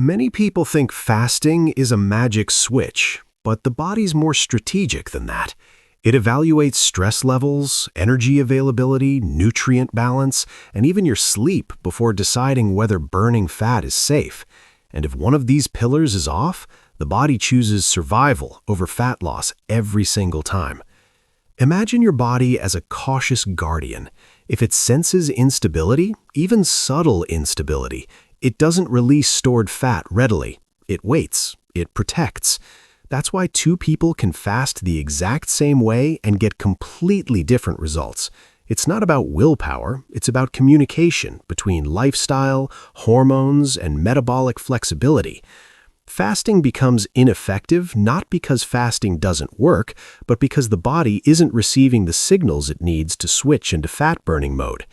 Many people think fasting is a magic switch, but the body's more strategic than that. It evaluates stress levels, energy availability, nutrient balance, and even your sleep before deciding whether burning fat is safe. And if one of these pillars is off, the body chooses survival over fat loss every single time. Imagine your body as a cautious guardian. If it senses instability, even subtle instability, it doesn't release stored fat readily. It waits. It protects. That's why two people can fast the exact same way and get completely different results. It's not about willpower, it's about communication between lifestyle, hormones, and metabolic flexibility. Fasting becomes ineffective not because fasting doesn't work, but because the body isn't receiving the signals it needs to switch into fat-burning mode.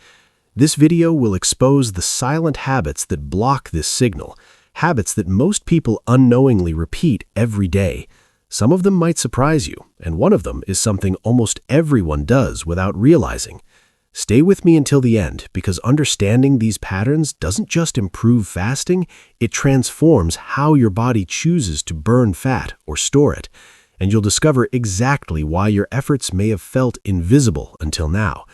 This video will expose the silent habits that block this signal, habits that most people unknowingly repeat every day. Some of them might surprise you, and one of them is something almost everyone does without realizing. Stay with me until the end, because understanding these patterns doesn't just improve fasting, it transforms how your body chooses to burn fat or store it. And you'll discover exactly why your efforts may have felt invisible until now.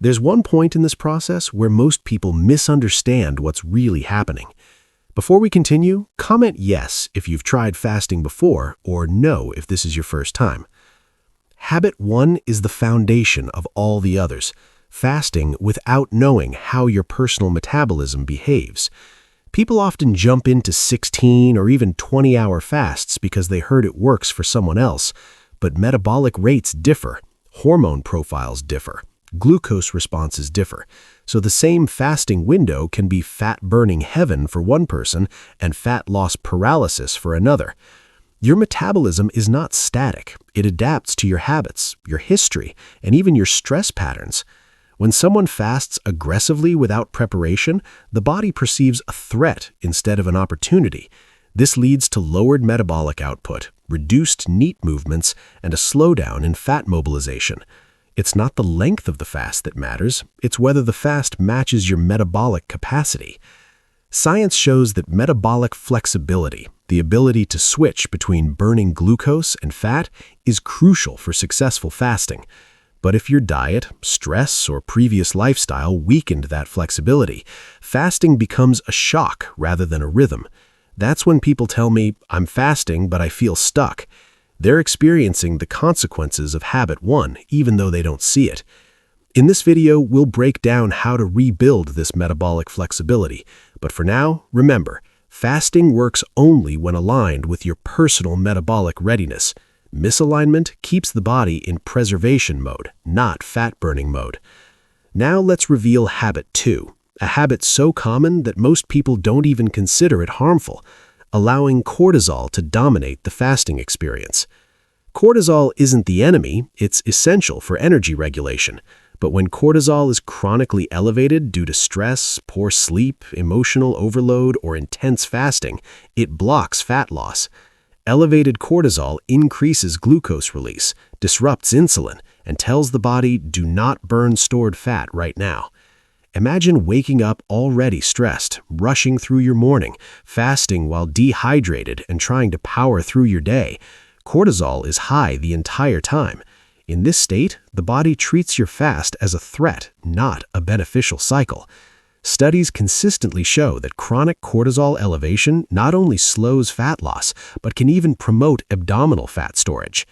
There's one point in this process where most people misunderstand what's really happening. Before we continue, comment yes if you've tried fasting before, or no if this is your first time. Habit 1 is the foundation of all the others. Fasting without knowing how your personal metabolism behaves. People often jump into 16 or even 20-hour fasts because they heard it works for someone else, but metabolic rates differ, hormone profiles differ, glucose responses differ, so the same fasting window can be fat-burning heaven for one person and fat loss paralysis for another. Your metabolism is not static. It adapts to your habits, your history, and even your stress patterns. When someone fasts aggressively without preparation, the body perceives a threat instead of an opportunity. This leads to lowered metabolic output, reduced NEAT movements, and a slowdown in fat mobilization. It's not the length of the fast that matters, it's whether the fast matches your metabolic capacity. Science shows that metabolic flexibility, the ability to switch between burning glucose and fat, is crucial for successful fasting. But if your diet, stress, or previous lifestyle weakened that flexibility, fasting becomes a shock rather than a rhythm. That's when people tell me, "I'm fasting, but I feel stuck." They're experiencing the consequences of habit 1, even though they don't see it. In this video, we'll break down how to rebuild this metabolic flexibility. But for now, remember, fasting works only when aligned with your personal metabolic readiness. Misalignment keeps the body in preservation mode, not fat-burning mode. Now let's reveal habit 2, a habit so common that most people don't even consider it harmful, allowing cortisol to dominate the fasting experience. Cortisol isn't the enemy, it's essential for energy regulation. But when cortisol is chronically elevated due to stress, poor sleep, emotional overload, or intense fasting, it blocks fat loss. Elevated cortisol increases glucose release, disrupts insulin, and tells the body, do not burn stored fat right now. Imagine waking up already stressed, rushing through your morning, fasting while dehydrated, and trying to power through your day. Cortisol is high the entire time. In this state, the body treats your fast as a threat, not a beneficial cycle. Studies consistently show that chronic cortisol elevation not only slows fat loss, but can even promote abdominal fat storage.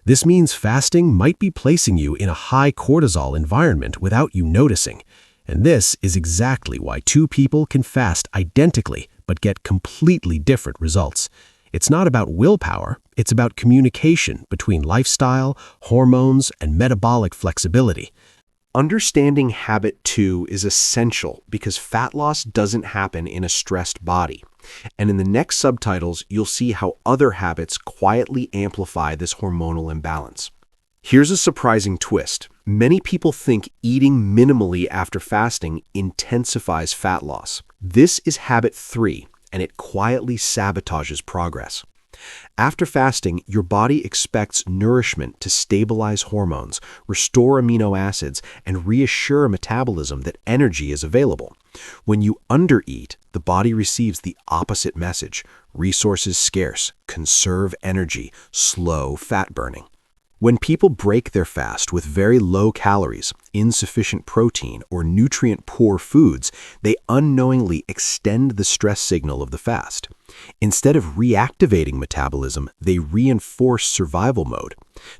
This means fasting might be placing you in a high cortisol environment without you noticing. And this is exactly why two people can fast identically but get completely different results. It's not about willpower, it's about communication between lifestyle, hormones, and metabolic flexibility. Understanding habit 2 is essential because fat loss doesn't happen in a stressed body. And in the next subtitles, you'll see how other habits quietly amplify this hormonal imbalance. Here's a surprising twist. Many people think eating minimally after fasting intensifies fat loss. This is habit 3, and it quietly sabotages progress. After fasting, your body expects nourishment to stabilize hormones, restore amino acids, and reassure metabolism that energy is available. When you undereat, the body receives the opposite message: resources scarce, conserve energy, slow fat burning. When people break their fast with very low calories, insufficient protein, or nutrient-poor foods, they unknowingly extend the stress signal of the fast. Instead of reactivating metabolism, they reinforce survival mode.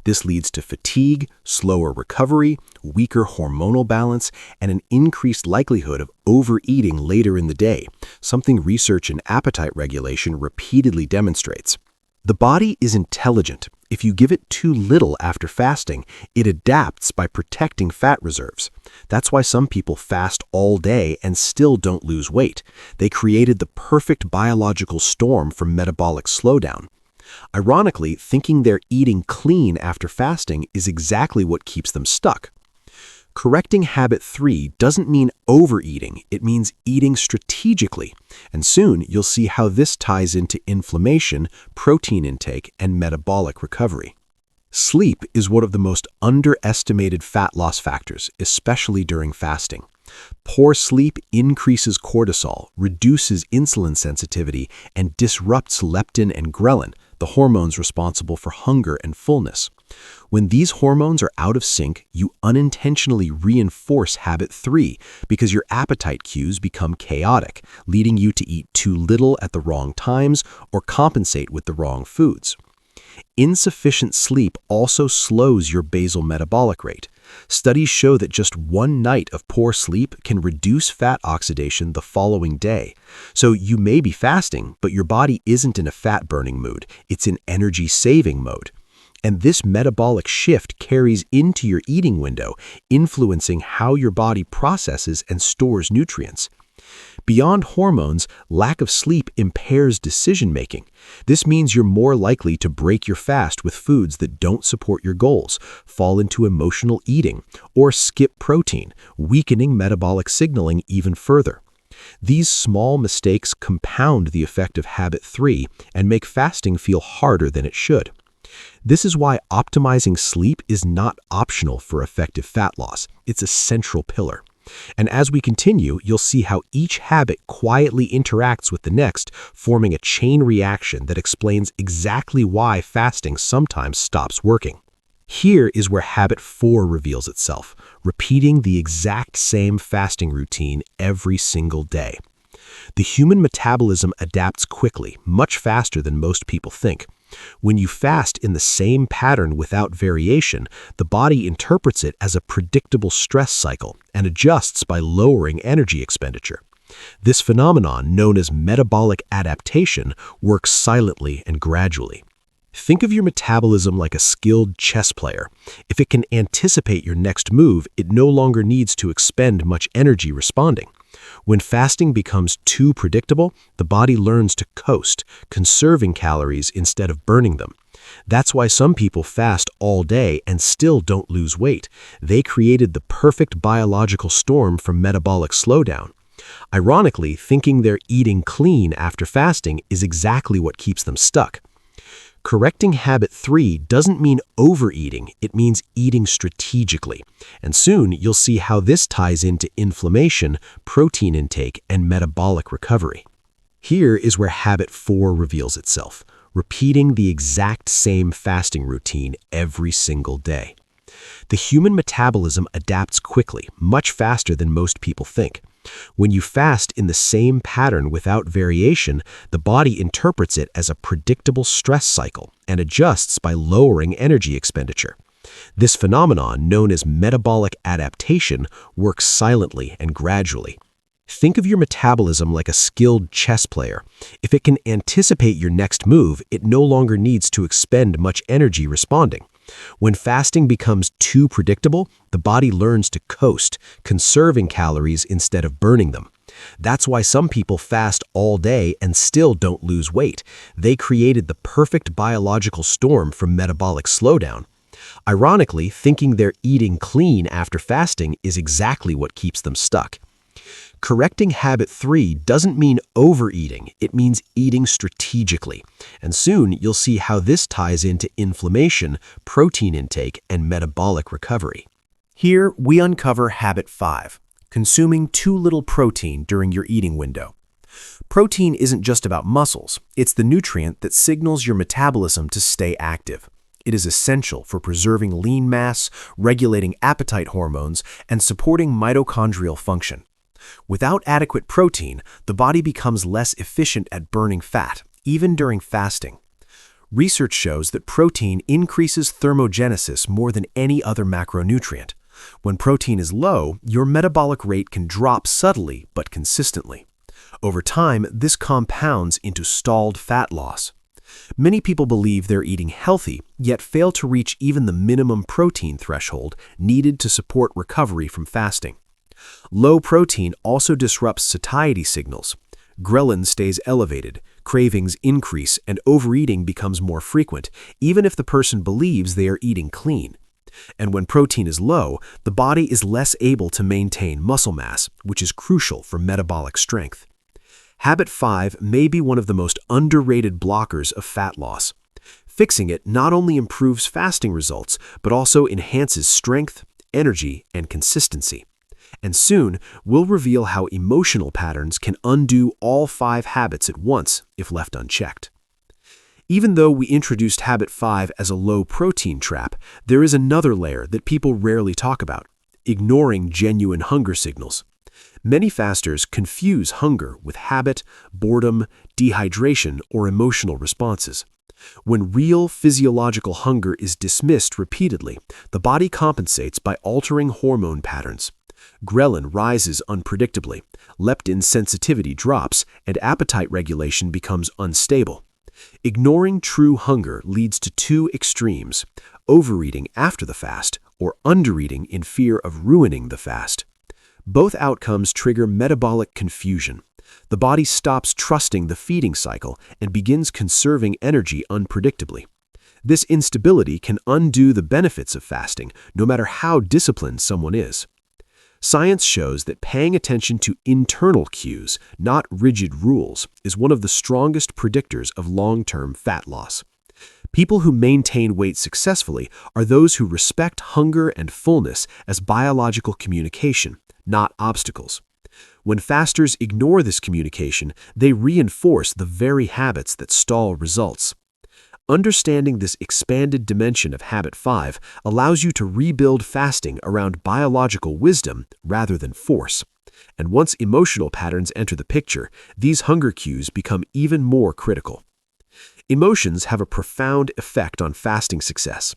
This leads to fatigue, slower recovery, weaker hormonal balance, and an increased likelihood of overeating later in the day, something research in appetite regulation repeatedly demonstrates. The body is intelligent. If you give it too little after fasting, it adapts by protecting fat reserves. That's why some people fast all day and still don't lose weight. They created the perfect biological storm for metabolic slowdown. Ironically, thinking they're eating clean after fasting is exactly what keeps them stuck. Correcting habit 3 doesn't mean overeating, it means eating strategically. And soon you'll see how this ties into inflammation, protein intake, and metabolic recovery. Sleep is one of the most underestimated fat loss factors, especially during fasting. Poor sleep increases cortisol, reduces insulin sensitivity, and disrupts leptin and ghrelin, the hormones responsible for hunger and fullness. When these hormones are out of sync, you unintentionally reinforce habit 3 because your appetite cues become chaotic, leading you to eat too little at the wrong times or compensate with the wrong foods. Insufficient sleep also slows your basal metabolic rate. Studies show that just one night of poor sleep can reduce fat oxidation the following day. So you may be fasting, but your body isn't in a fat-burning mood. It's in energy-saving mode. And this metabolic shift carries into your eating window, influencing how your body processes and stores nutrients. Beyond hormones, lack of sleep impairs decision-making. This means you're more likely to break your fast with foods that don't support your goals, fall into emotional eating, or skip protein, weakening metabolic signaling even further. These small mistakes compound the effect of habit 3 and make fasting feel harder than it should. This is why optimizing sleep is not optional for effective fat loss. It's a central pillar. And as we continue, you'll see how each habit quietly interacts with the next, forming a chain reaction that explains exactly why fasting sometimes stops working. Here is where habit 4 reveals itself, repeating the exact same fasting routine every single day. The human metabolism adapts quickly, much faster than most people think. When you fast in the same pattern without variation, the body interprets it as a predictable stress cycle and adjusts by lowering energy expenditure. This phenomenon, known as metabolic adaptation, works silently and gradually. Think of your metabolism like a skilled chess player. If it can anticipate your next move, it no longer needs to expend much energy responding. When fasting becomes too predictable, the body learns to coast, conserving calories instead of burning them. That's why some people fast all day and still don't lose weight. They created the perfect biological storm for metabolic slowdown. Ironically, thinking they're eating clean after fasting is exactly what keeps them stuck. Correcting habit 3 doesn't mean overeating, it means eating strategically. And soon you'll see how this ties into inflammation, protein intake, and metabolic recovery. Here is where habit 4 reveals itself, repeating the exact same fasting routine every single day. The human metabolism adapts quickly, much faster than most people think. When you fast in the same pattern without variation, the body interprets it as a predictable stress cycle and adjusts by lowering energy expenditure. This phenomenon, known as metabolic adaptation, works silently and gradually. Think of your metabolism like a skilled chess player. If it can anticipate your next move, it no longer needs to expend much energy responding. When fasting becomes too predictable, the body learns to coast, conserving calories instead of burning them. That's why some people fast all day and still don't lose weight. They created the perfect biological storm for metabolic slowdown. Ironically, thinking they're eating clean after fasting is exactly what keeps them stuck. Correcting habit 3 doesn't mean overeating, it means eating strategically. And soon you'll see how this ties into inflammation, protein intake, and metabolic recovery. Here we uncover habit 5, consuming too little protein during your eating window. Protein isn't just about muscles, it's the nutrient that signals your metabolism to stay active. It is essential for preserving lean mass, regulating appetite hormones, and supporting mitochondrial function. Without adequate protein, the body becomes less efficient at burning fat, even during fasting. Research shows that protein increases thermogenesis more than any other macronutrient. When protein is low, your metabolic rate can drop subtly but consistently. Over time, this compounds into stalled fat loss. Many people believe they're eating healthy, yet fail to reach even the minimum protein threshold needed to support recovery from fasting. Low protein also disrupts satiety signals. Ghrelin stays elevated, cravings increase, and overeating becomes more frequent, even if the person believes they are eating clean. And when protein is low, the body is less able to maintain muscle mass, which is crucial for metabolic strength. Habit 5 may be one of the most underrated blockers of fat loss. Fixing it not only improves fasting results, but also enhances strength, energy, and consistency. And soon, we'll reveal how emotional patterns can undo all 5 habits at once if left unchecked. Even though we introduced habit 5 as a low-protein trap, there is another layer that people rarely talk about: ignoring genuine hunger signals. Many fasters confuse hunger with habit, boredom, dehydration, or emotional responses. When real physiological hunger is dismissed repeatedly, the body compensates by altering hormone patterns. Ghrelin rises unpredictably, leptin sensitivity drops, and appetite regulation becomes unstable. Ignoring true hunger leads to 2 extremes: overeating after the fast or undereating in fear of ruining the fast. Both outcomes trigger metabolic confusion. The body stops trusting the feeding cycle and begins conserving energy unpredictably. This instability can undo the benefits of fasting, no matter how disciplined someone is. Science shows that paying attention to internal cues, not rigid rules, is one of the strongest predictors of long-term fat loss. People who maintain weight successfully are those who respect hunger and fullness as biological communication, not obstacles. When fasters ignore this communication, they reinforce the very habits that stall results. Understanding this expanded dimension of habit 5 allows you to rebuild fasting around biological wisdom rather than force. And once emotional patterns enter the picture, these hunger cues become even more critical. Emotions have a profound effect on fasting success.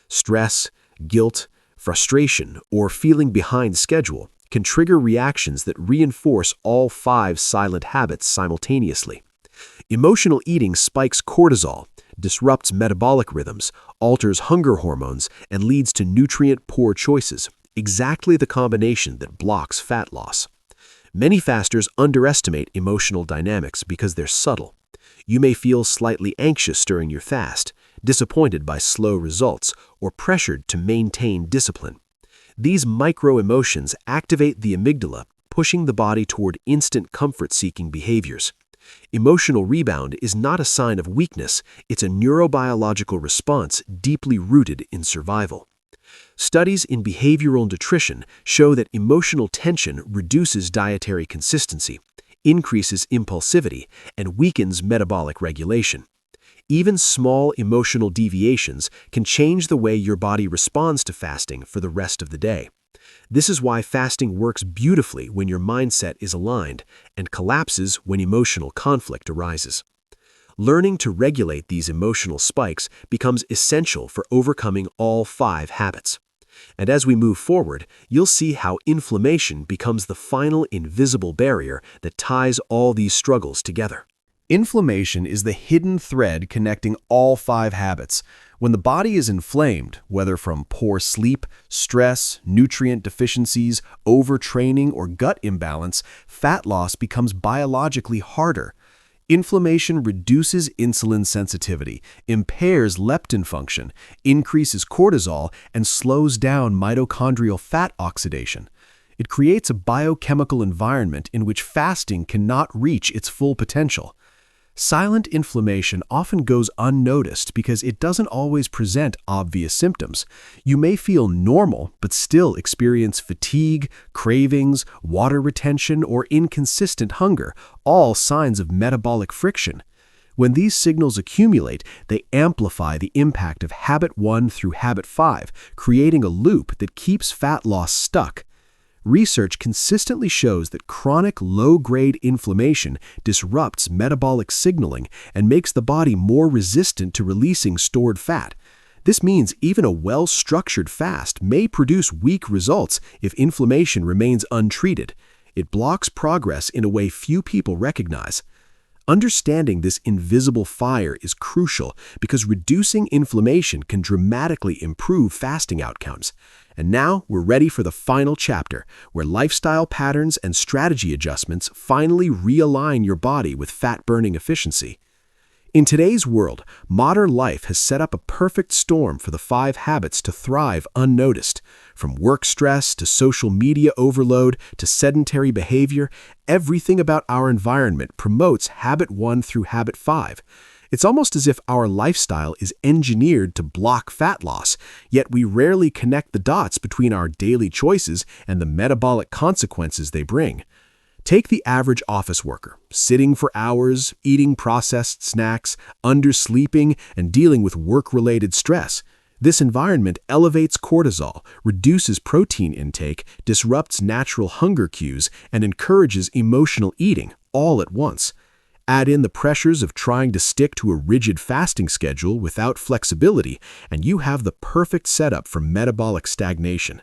Stress, guilt, frustration, or feeling behind schedule can trigger reactions that reinforce all 5 silent habits simultaneously. Emotional eating spikes cortisol, disrupts metabolic rhythms, alters hunger hormones, and leads to nutrient-poor choices, exactly the combination that blocks fat loss. Many fasters underestimate emotional dynamics because they're subtle. You may feel slightly anxious during your fast, disappointed by slow results, or pressured to maintain discipline. These micro-emotions activate the amygdala, pushing the body toward instant comfort-seeking behaviors. Emotional rebound is not a sign of weakness, it's a neurobiological response deeply rooted in survival. Studies in behavioral nutrition show that emotional tension reduces dietary consistency, increases impulsivity, and weakens metabolic regulation. Even small emotional deviations can change the way your body responds to fasting for the rest of the day. This is why fasting works beautifully when your mindset is aligned and collapses when emotional conflict arises. Learning to regulate these emotional spikes becomes essential for overcoming all 5 habits. And as we move forward, you'll see how inflammation becomes the final invisible barrier that ties all these struggles together. Inflammation is the hidden thread connecting all 5 habits. When the body is inflamed, whether from poor sleep, stress, nutrient deficiencies, overtraining, or gut imbalance, fat loss becomes biologically harder. Inflammation reduces insulin sensitivity, impairs leptin function, increases cortisol, and slows down mitochondrial fat oxidation. It creates a biochemical environment in which fasting cannot reach its full potential. Silent inflammation often goes unnoticed because it doesn't always present obvious symptoms. You may feel normal but still experience fatigue, cravings, water retention, or inconsistent hunger, all signs of metabolic friction. When these signals accumulate, they amplify the impact of habit 1 through habit 5, creating a loop that keeps fat loss stuck. Research consistently shows that chronic low-grade inflammation disrupts metabolic signaling and makes the body more resistant to releasing stored fat. This means even a well-structured fast may produce weak results if inflammation remains untreated. It blocks progress in a way few people recognize. Understanding this invisible fire is crucial because reducing inflammation can dramatically improve fasting outcomes. And now we're ready for the final chapter, where lifestyle patterns and strategy adjustments finally realign your body with fat-burning efficiency. In today's world, modern life has set up a perfect storm for the 5 habits to thrive unnoticed. From work stress to social media overload to sedentary behavior, everything about our environment promotes habit 1 through habit 5. It's almost as if our lifestyle is engineered to block fat loss, yet we rarely connect the dots between our daily choices and the metabolic consequences they bring. Take the average office worker, sitting for hours, eating processed snacks, undersleeping, and dealing with work-related stress. This environment elevates cortisol, reduces protein intake, disrupts natural hunger cues, and encourages emotional eating, all at once. Add in the pressures of trying to stick to a rigid fasting schedule without flexibility, and you have the perfect setup for metabolic stagnation.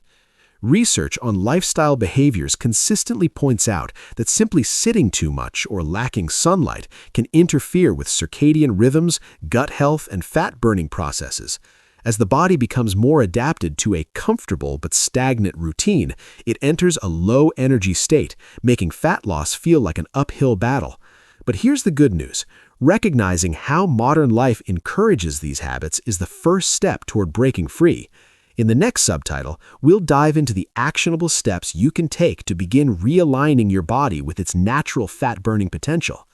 Research on lifestyle behaviors consistently points out that simply sitting too much or lacking sunlight can interfere with circadian rhythms, gut health, and fat-burning processes. As the body becomes more adapted to a comfortable but stagnant routine, it enters a low-energy state, making fat loss feel like an uphill battle. But here's the good news. Recognizing how modern life encourages these habits is the first step toward breaking free. In the next subtitle, we'll dive into the actionable steps you can take to begin realigning your body with its natural fat-burning potential.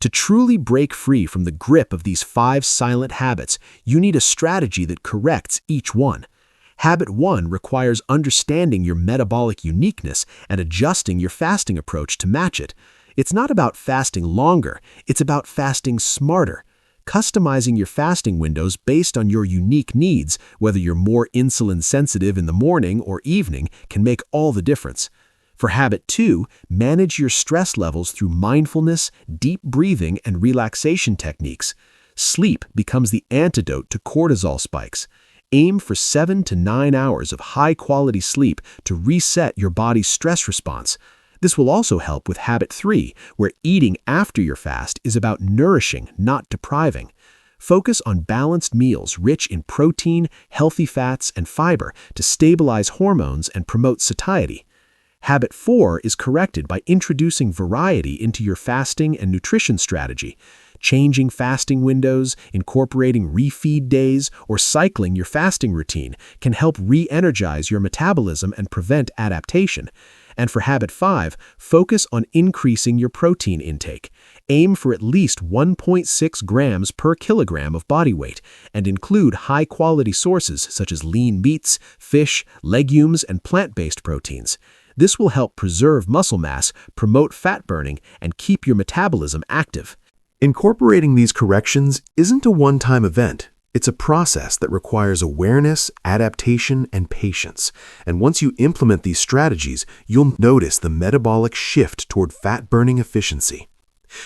To truly break free from the grip of these 5 silent habits, you need a strategy that corrects each one. Habit 1 requires understanding your metabolic uniqueness and adjusting your fasting approach to match it. It's not about fasting longer, it's about fasting smarter. Customizing your fasting windows based on your unique needs, whether you're more insulin sensitive in the morning or evening, can make all the difference. For habit 2, manage your stress levels through mindfulness, deep breathing, and relaxation techniques. Sleep becomes the antidote to cortisol spikes. Aim for 7 to 9 hours of high-quality sleep to reset your body's stress response. This will also help with habit 3, where eating after your fast is about nourishing, not depriving. Focus on balanced meals rich in protein, healthy fats, and fiber to stabilize hormones and promote satiety. Habit 4 is corrected by introducing variety into your fasting and nutrition strategy. Changing fasting windows, incorporating refeed days, or cycling your fasting routine can help re-energize your metabolism and prevent adaptation. And for habit 5, focus on increasing your protein intake. Aim for at least 1.6 grams per kilogram of body weight and include high-quality sources such as lean meats, fish, legumes, and plant-based proteins. This will help preserve muscle mass, promote fat burning, and keep your metabolism active. Incorporating these corrections isn't a one-time event. It's a process that requires awareness, adaptation, and patience. And once you implement these strategies, you'll notice the metabolic shift toward fat-burning efficiency.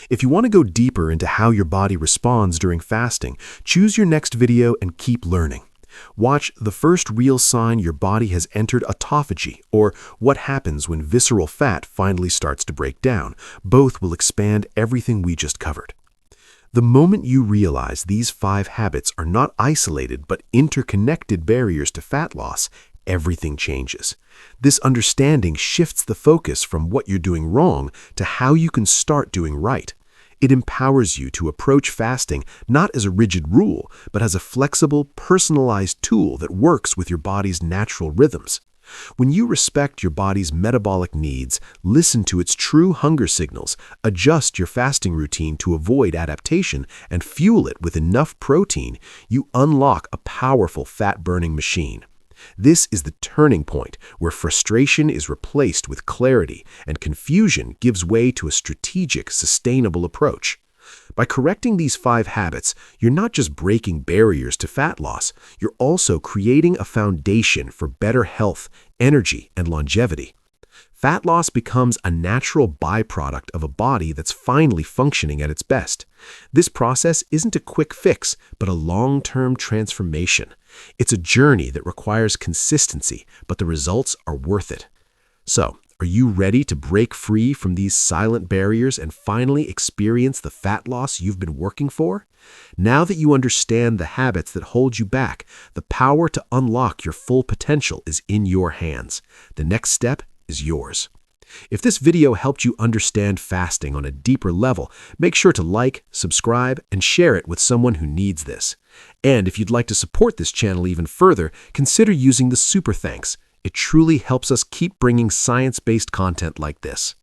If you want to go deeper into how your body responds during fasting, choose your next video and keep learning. Watch The First Real Sign Your Body Has Entered Autophagy, or What Happens When Visceral Fat Finally Starts to Break Down. Both will expand everything we just covered. The moment you realize these 5 habits are not isolated but interconnected barriers to fat loss, everything changes. This understanding shifts the focus from what you're doing wrong to how you can start doing right. It empowers you to approach fasting not as a rigid rule, but as a flexible, personalized tool that works with your body's natural rhythms. When you respect your body's metabolic needs, listen to its true hunger signals, adjust your fasting routine to avoid adaptation, and fuel it with enough protein, you unlock a powerful fat-burning machine. This is the turning point where frustration is replaced with clarity and confusion gives way to a strategic, sustainable approach. By correcting these 5 habits, you're not just breaking barriers to fat loss, you're also creating a foundation for better health, energy, and longevity. Fat loss becomes a natural byproduct of a body that's finally functioning at its best. This process isn't a quick fix, but a long-term transformation. It's a journey that requires consistency, but the results are worth it. So, are you ready to break free from these silent barriers and finally experience the fat loss you've been working for? Now that you understand the habits that hold you back, the power to unlock your full potential is in your hands. The next step is yours. If this video helped you understand fasting on a deeper level, make sure to like, subscribe, and share it with someone who needs this. And if you'd like to support this channel even further, consider using the Super Thanks. It truly helps us keep bringing science-based content like this.